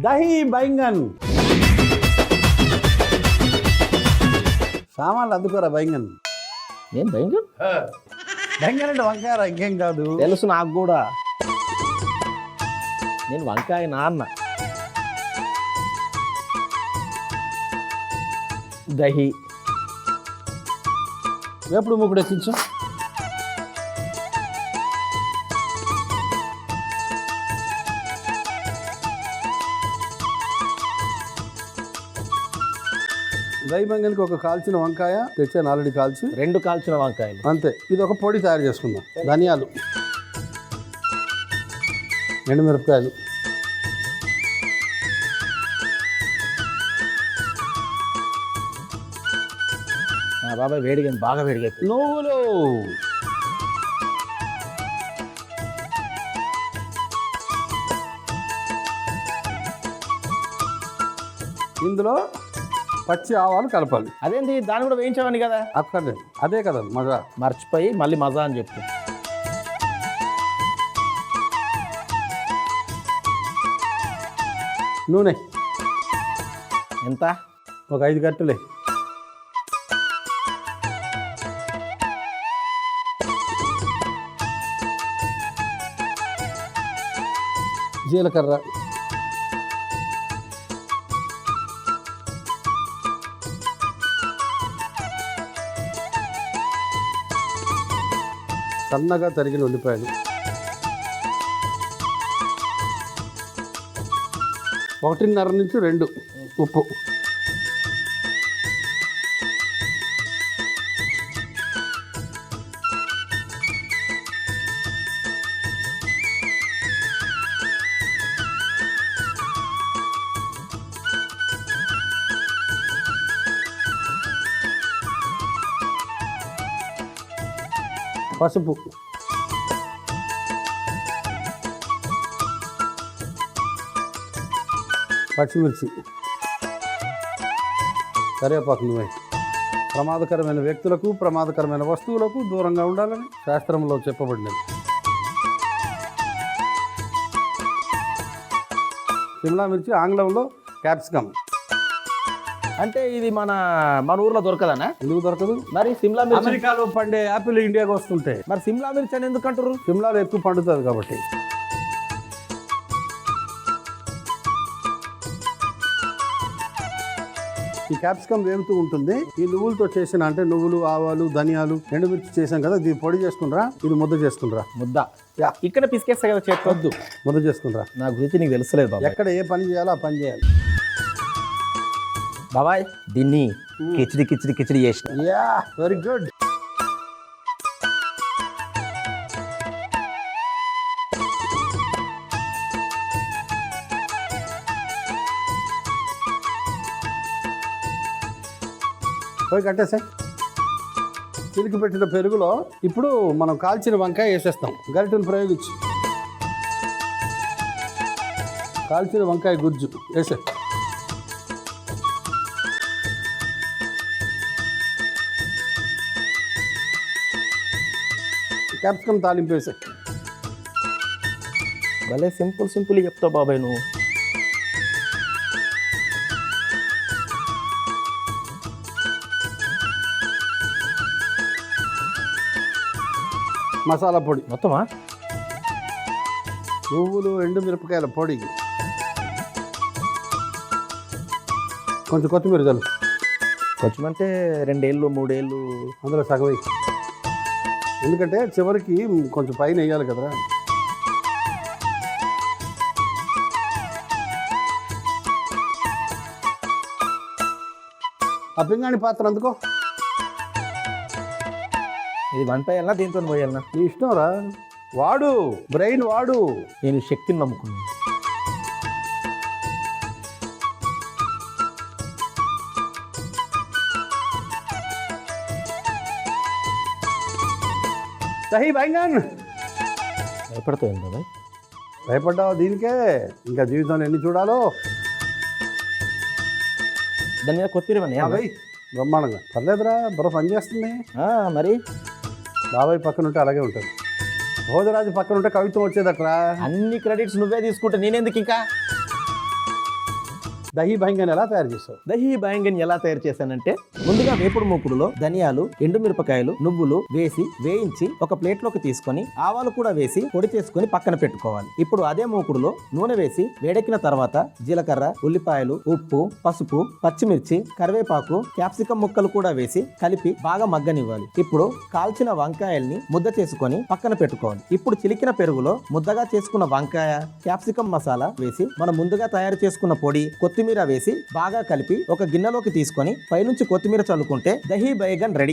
దహి బైంగన్. సామాన్లు అందుకోరా బైంగన్. నేను బైంగన్ బైంగన్ అంటే వంకాయరా, ఇంకేం కాదు. తెలుసు నాకు కూడా. నేను వంకాయ నాన్న. దహి వేపుడు మూకుడు ఎక్కించు. దహి బైంగన్కి ఒక కాల్చిన వంకాయ తెచ్చాను, ఆల్రెడీ కాల్చి. 2 కాల్చిన వంకాయలు అంతే. ఇది ఒక పొడి తయారు చేసుకుందాం. ధనియాలు, ఎండుమిరపకాయలు, బాబాయ్ వేడిగా, బాగా వేడిగా. నువ్వులు, ఇందులో పచ్చి ఆవాలు కలపాలి. అదేంటి, దాన్ని కూడా వేయించామని కదా. అక్కడే అదే కదా మజా. మర్చిపోయి మళ్ళీ మజా అని చెప్పి. నూనె ఎంత? ఒక 5 గంటలే. జీలకర్ర, సన్నగా తరిగిన ఉల్లిపాయలు, 1.5 నుంచి 2 ఉప్పు, పసుపు, పచ్చిమిర్చి, కరివేపాకు. నువ్వే ప్రమాదకరమైన వ్యక్తులకు, ప్రమాదకరమైన వస్తువులకు దూరంగా ఉండాలని శాస్త్రంలో చెప్పబడినది. సిమ్లా మిర్చి, ఆంగ్లంలో క్యాప్సికమ్. అంటే ఇది మన ఊర్లో దొరకదనా? ఎందుకు దొరకదు? మరి సిమ్లా మిర్చి అమెరికాలో పండే యాపిల్ ఇండియాకి వస్తుంటే మరి సిమ్లా మిర్చి అని ఎందుకు అంటారు? సిమ్లాలో ఎక్కువ పండుతుంది కాబట్టి. ఈ క్యాప్సికమ్ వేగుతూ ఉంటుంది. ఈ నువ్వులతో చేసిన, అంటే నువ్వులు, ఆవాలు, ధనియాలు, ఎండుమిర్చి చేసాం కదా, ఇది పొడి చేసుకునిరా. ఇది ముద్ద చేసుకునిరా. ముద్ద ఇక్కడ పిసికేస్తా కదా చేతికొద్దు. ముద్ద చేసుకునిరా. నా గురించి నీకు తెలుసలేదు బాబాయ్. ఎక్కడ ఏ పని చేయాలో ఆ పని చేయాలి బాబాయ్. దీన్ని కిచిడి కిచిడి కిచిడి చేసిన. Yeah, very good. పోయి కట్టేసాయి. చిలికి పెట్టిన పెరుగులో ఇప్పుడు మనం కాల్చిన వంకాయ వేసేస్తాం. గరిటెను ప్రయోగించి కాల్చిన వంకాయ గుజ్జు వేసే. క్యాప్సికమ్ తాలింపు వేసే. భలే సింపుల్ చెప్తావు బాబాయ్ నువ్వు. మసాలా పొడి మొత్తమా? నువ్వులు, ఎండుమిరపకాయల పొడి, కొంచెం కొత్తిమీర చల్లు. కొంచెం అంటే 2 ఏళ్ళు 3 ఏళ్ళు అందులో సగం వేయి. ఎందుకంటే చివరికి కొంచెం పైన వేయాలి కదరా. ఆ పింగాణి పాత్ర అందుకో. ఇది వంకాయన్నా దీంతో పోయాలన్నా? నీ ఇష్టం రా, వాడు బ్రెయిన్ వాడు. నేను శక్తిని నమ్ముకున్నాను. దహి బైంగన్. భయపడతావు బాబాయ్? భయపడ్డావు దీనికే? ఇంకా జీవితంలో ఎన్ని చూడాలో. దాని మీద కొత్తిమీర బాబాయ్ బ్రహ్మాండంగా. పర్లేదురా, బుర్ర పని చేస్తుంది. మరి బాబాయ్ పక్కన ఉంటే అలాగే ఉంటుంది. భోజరాజు పక్కన ఉంటే కవిత్వం వచ్చేదట్రా. అన్ని క్రెడిట్స్ నువ్వే తీసుకుంటే నేనెందుకు ఇంకా? దహీ భయంగా ఎలా తయారు చేస్తావు? దహీ బాయంగన్ ఎలా తయారు చేశానంటే ముందుగా వేపుడు మూకుడులో ధనియాలు, ఎండుమిరపకాయలు, నువ్వులు వేసి వేయించి ఒక ప్లేట్లోకి తీసుకొని ఆవాలు కూడా వేసి పొడి చేసుకొని పక్కన పెట్టుకోవాలి. ఇప్పుడు అదే మూకుడులో నూనె వేసి వేడెక్కిన తర్వాత జీలకర్ర, ఉల్లిపాయలు, ఉప్పు, పసుపు, పచ్చిమిర్చి, కరివేపాకు, క్యాప్సికం ముక్కలు కూడా వేసి కలిపి బాగా మగ్గనివ్వాలి. ఇప్పుడు కాల్చిన వంకాయల్ని ముద్ద చేసుకొని పక్కన పెట్టుకోవాలి. ఇప్పుడు చిలికిన పెరుగులో ముద్దగా చేసుకున్న వంకాయ, క్యాప్సికం మసాలా వేసి మనం ముందుగా తయారు చేసుకున్న పొడి, కొత్తిమీర వేసి బాగా కలిపి ఒక గిన్నెలోకి తీసుకొని పైనుంచి కొత్తిమీర చల్లుకుంటే దహీ బైగన్ రెడీ.